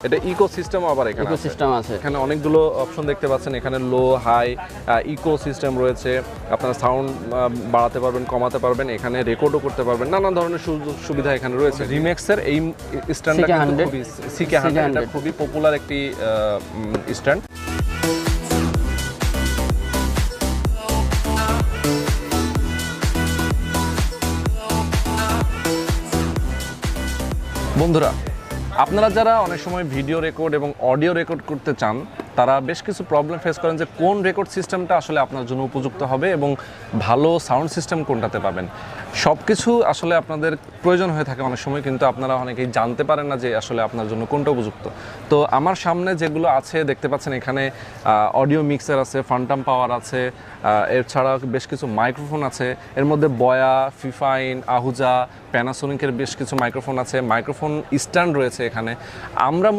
এটা ইকোসিস্টেম আবার এখানে আছে। ইকোসিস্টেম আছে। এখানে অনেকগুলো অপশন দেখতে পাচ্ছেন, এখানে লো হাই ইকোসিস্টেম রয়েছে, আপনারা সাউন্ড বাড়াতে পারবেন, কমাতে পারবেন, এখানে রেকর্ডও করতে পারবেন, নানা ধরনের সুযোগ সুবিধা এখানে রয়েছে। রিমেক্সের এই স্ট্যান্ডটা কিন্তু খুবই CK100 এটা খুবই পপুলার একটি স্ট্যান্ড। বন্ধুরা, আপনারা যারা অনেক সময় ভিডিও রেকর্ড এবং অডিও রেকর্ড করতে চান, তারা বেশ কিছু প্রবলেম ফেস করেন যে কোন রেকর্ড সিস্টেমটা আসলে আপনার জন্য উপযুক্ত হবে এবং ভালো সাউন্ড সিস্টেম কোনটাতে পাবেন। সব কিছু আসলে আপনাদের প্রয়োজন হয়ে থাকে অনেক সময়, কিন্তু আপনারা অনেকেই জানতে পারেন না যে আসলে আপনার জন্য কোনটা উপযুক্ত। তো আমার সামনে যেগুলো আছে দেখতে পাচ্ছেন, এখানে অডিও মিক্সার আছে, ফান্টাম পাওয়ার আছে, এছাড়া বেশ কিছু মাইক্রোফোন আছে। এর মধ্যে বয়া, ফিফাইন, আহুজা, প্যানাসোনিকের বেশ কিছু মাইক্রোফোন আছে, মাইক্রোফোন স্ট্যান্ড রয়েছে এখানে। আমরা